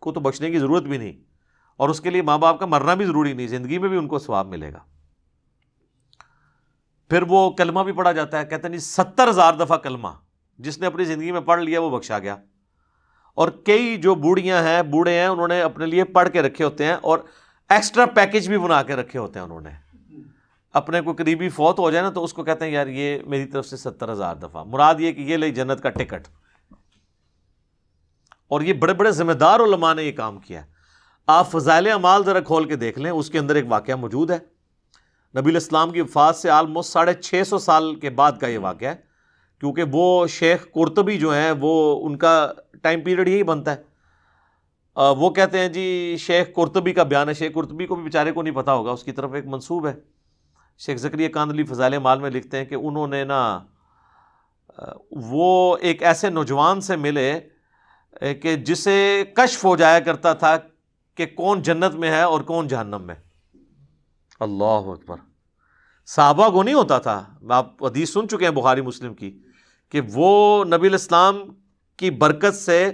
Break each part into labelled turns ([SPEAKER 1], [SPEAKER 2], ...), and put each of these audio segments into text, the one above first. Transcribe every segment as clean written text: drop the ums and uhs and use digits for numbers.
[SPEAKER 1] کو تو بخشنے کی ضرورت بھی نہیں، اور اس کے لیے ماں باپ کا مرنا بھی ضروری نہیں، زندگی میں بھی ان کو ثواب ملے گا۔ پھر وہ کلمہ بھی پڑھا جاتا ہے، کہتے ہیں جی 70,000 دفعہ کلمہ جس نے اپنی زندگی میں پڑھ لیا وہ بخشا گیا۔ اور کئی جو بوڑھیاں ہیں، بوڑھے ہیں، انہوں نے اپنے لیے پڑھ کے رکھے ہوتے ہیں اور ایکسٹرا پیکج بھی بنا کے رکھے ہوتے ہیں، انہوں نے اپنے کوئی قریبی فوت ہو جائے نا تو اس کو کہتے ہیں یار یہ میری طرف سے 70,000 دفعہ، مراد یہ کہ یہ لے جنت کا ٹکٹ۔ اور یہ بڑے بڑے ذمہ دار علماء نے یہ کام کیا ہے۔ آپ فضائل اعمال ذرا کھول کے دیکھ لیں، اس کے اندر ایک واقعہ موجود ہے، نبی الاسلام کی وفات سے آلموسٹ 650 سال کے بعد کا یہ واقعہ ہے، کیونکہ وہ شیخ قرطبی جو ہیں وہ ان کا ٹائم پیریڈ یہی بنتا ہے۔ وہ کہتے ہیں جی شیخ قرطبی کا بیان ہے، شیخ قرطبی کو بھی بیچارے کو نہیں پتا ہوگا، اس کی طرف ایک منسوب ہے۔ شیخ زکریا کاندھلی فضائل اعمال میں لکھتے ہیں کہ انہوں نے نا وہ ایک ایسے نوجوان سے ملے کہ جسے کشف ہو جایا کرتا تھا کہ کون جنت میں ہے اور کون جہنم میں۔ اللہ اکبر! صحابہ کو نہیں ہوتا تھا، آپ حدیث سن چکے ہیں بخاری مسلم کی، کہ وہ نبی الاسلام کی برکت سے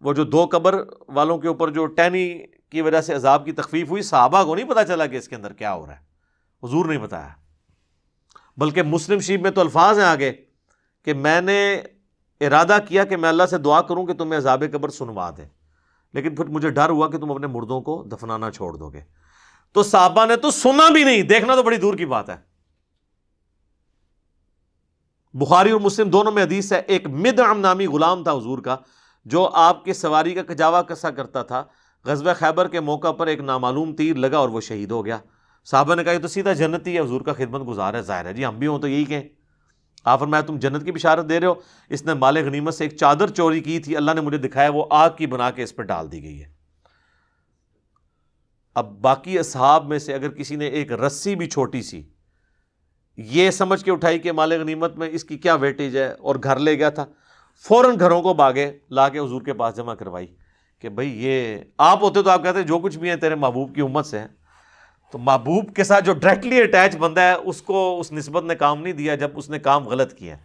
[SPEAKER 1] وہ جو 2 قبر والوں کے اوپر جو ٹہنی کی وجہ سے عذاب کی تخفیف ہوئی، صحابہ کو نہیں پتا چلا کہ اس کے اندر کیا ہو رہا ہے، حضور نہیں بتایا۔ بلکہ مسلم شریف میں تو الفاظ ہیں آگے کہ میں نے ارادہ کیا کہ میں اللہ سے دعا کروں کہ تمہیں عذاب قبر سنوا دے، لیکن پھر مجھے ڈر ہوا کہ تم اپنے مردوں کو دفنانا چھوڑ دو گے۔ تو صحابہ نے تو سنا بھی نہیں، دیکھنا تو بڑی دور کی بات ہے۔ بخاری اور مسلم دونوں میں حدیث ہے، ایک مدعم نامی غلام تھا حضور کا، جو آپ کے سواری کا کجاوا کسا کرتا تھا۔ غزوہ خیبر کے موقع پر ایک نامعلوم تیر لگا اور وہ شہید ہو گیا۔ صحابہ نے کہا یہ تو سیدھا جنتی ہے، حضور کا خدمت گزار ہے، ظاہر ہے جی ہم بھی ہوں تو یہی کہیں۔ آپ فرمایا تم جنت کی بشارت دے رہے ہو، اس نے مال غنیمت سے ایک چادر چوری کی تھی، اللہ نے مجھے دکھایا، وہ آگ کی بنا کے اس پہ ڈال دی گئی ہے۔ اب باقی اصحاب میں سے اگر کسی نے ایک رسی بھی چھوٹی سی یہ سمجھ کے اٹھائی کہ مال غنیمت میں اس کی کیا ویٹیج ہے اور گھر لے گیا تھا، فوراً گھروں کو باغے لا کے حضور کے پاس جمع کروائی کہ بھئی یہ آپ ہوتے تو آپ کہتے جو کچھ بھی ہیں تیرے محبوب کی امت سے ہیں۔ تو محبوب کے ساتھ جو ڈائریکٹلی اٹیچ بندہ ہے اس کو اس نسبت نے کام نہیں دیا جب اس نے کام غلط کیا،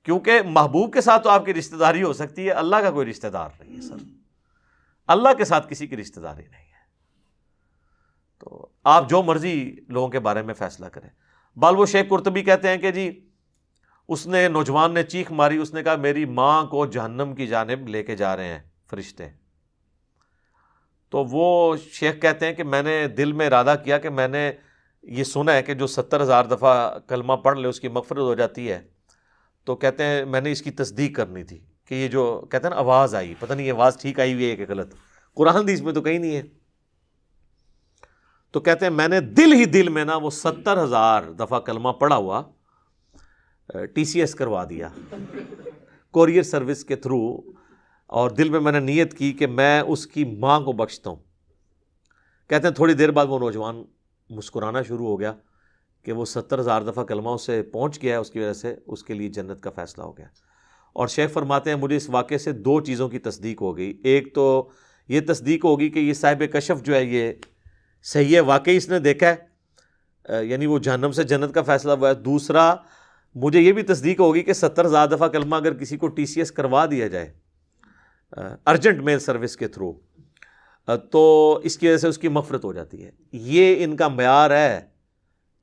[SPEAKER 1] کیونکہ محبوب کے ساتھ تو آپ کی رشتہ داری ہو سکتی ہے، اللہ کا کوئی رشتہ دار نہیں ہے سر، اللہ کے ساتھ کسی کی رشتہ داری نہیں ہے۔ تو آپ جو مرضی لوگوں کے بارے میں فیصلہ کریں۔ بال وہ شیخ قرطبی کہتے ہیں کہ جی اس نے نوجوان نے چیخ ماری، اس نے کہا میری ماں کو جہنم کی جانب لے کے جا رہے ہیں فرشتے۔ تو وہ شیخ کہتے ہیں کہ میں نے دل میں ارادہ کیا کہ میں نے یہ سنا ہے کہ جو 70,000 دفعہ کلمہ پڑھ لے اس کی مغفرت ہو جاتی ہے، تو کہتے ہیں میں نے اس کی تصدیق کرنی تھی کہ یہ جو کہتے ہیں نا آواز آئی، پتہ نہیں یہ آواز ٹھیک آئی ہوئی ہے کہ غلط، قرآن حدیث میں تو کہیں نہیں ہے۔ تو کہتے ہیں میں نے دل ہی دل میں نا وہ 70,000 دفعہ کلمہ پڑھا ہوا TCS کروا دیا کوریئر سروس کے تھرو، اور دل میں نے نیت کی کہ میں اس کی ماں کو بخشتا ہوں۔ کہتے ہیں تھوڑی دیر بعد وہ نوجوان مسکرانا شروع ہو گیا کہ وہ 70,000 دفعہ کلمہ اسے پہنچ گیا ہے، اس کی وجہ سے اس کے لیے جنت کا فیصلہ ہو گیا۔ اور شیخ فرماتے ہیں مجھے اس واقعے سے 2 چیزوں کی تصدیق ہو گئی۔ ایک تو یہ تصدیق ہوگی کہ یہ صاحب کشف جو ہے یہ صحیح ہے، واقعی اس نے دیکھا ہے، یعنی وہ جہنم سے جنت کا فیصلہ ہوا ہے۔ دوسرا مجھے یہ بھی تصدیق ہوگی کہ 70,000 دفعہ کلمہ اگر کسی کو TCS کروا دیا جائے ارجنٹ میل سروس کے تھرو، تو اس کی وجہ سے اس کی مغفرت ہو جاتی ہے۔ یہ ان کا معیار ہے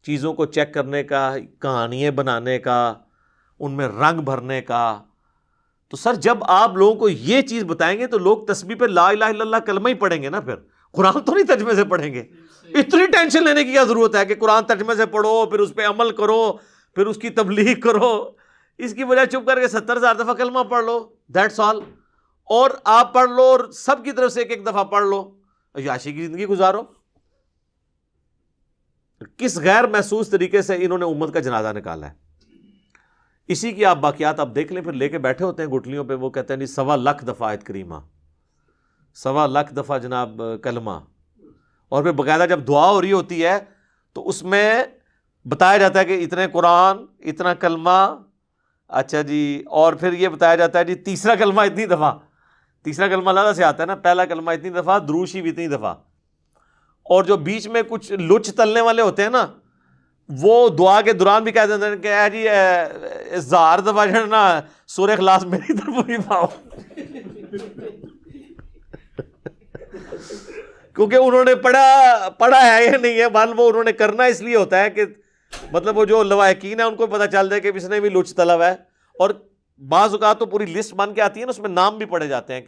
[SPEAKER 1] چیزوں کو چیک کرنے کا، کہانیاں بنانے کا، ان میں رنگ بھرنے کا۔ تو سر جب آپ لوگوں کو یہ چیز بتائیں گے تو لوگ تسبیح پہ لا الہ الا اللہ کلمہ ہی پڑھیں گے نا، پھر قرآن تو نہیں ترجمے سے پڑھیں گے۔ اتنی ٹینشن لینے کی کیا ضرورت ہے کہ قرآن ترجمے سے پڑھو، پھر اس پہ عمل کرو، پھر اس کی تبلیغ کرو؟ اس کی وجہ چپ کر کے 70,000 دفعہ کلمہ پڑھ لو، دیٹس آل، اور آپ پڑھ لو اور سب کی طرف سے ایک دفعہ پڑھ لو، عیاشی کی زندگی گزارو۔ کس غیر محسوس طریقے سے انہوں نے امت کا جنازہ نکالا ہے۔ اسی کی آپ باقیات آپ دیکھ لیں، پھر لے کے بیٹھے ہوتے ہیں گٹلیوں پہ، وہ کہتے ہیں نہیں 1.25 دفعہ آیت کریمہ، 1.25 دفعہ جناب کلمہ، اور پھر باقاعدہ جب دعا ہو رہی ہوتی ہے تو اس میں بتایا جاتا ہے کہ اتنے قرآن، اتنا کلمہ، اچھا جی، اور پھر یہ بتایا جاتا ہے جی تیسرا کلمہ اتنی دفعہ، تیسرا کلمہ علیحدہ سے آتا ہے نا، پہلا کلمہ اتنی دفعہ، درود شریف اتنی دفعہ، اور جو بیچ میں کچھ لچ تلنے والے ہوتے ہیں نا، وہ دعا کے دوران بھی کہہ دیتے ہیں کہ اے جی 1000 دفعہ جو ہے نا سورہ اخلاص میری طرف بھی پاؤ۔ کیونکہ انہوں نے پڑھا ہے یا نہیں ہے، بال وہ انہوں نے کرنا اس لیے ہوتا ہے کہ مطلب وہ جو لواحقین ہیں ان کو پتہ چل جائے کہ اس نے بھی لچ طلب ہے، اور بعض اوقات تو پوری لسٹ بن کے آتی ہے نا، اس میں نام بھی پڑے جاتے ہیں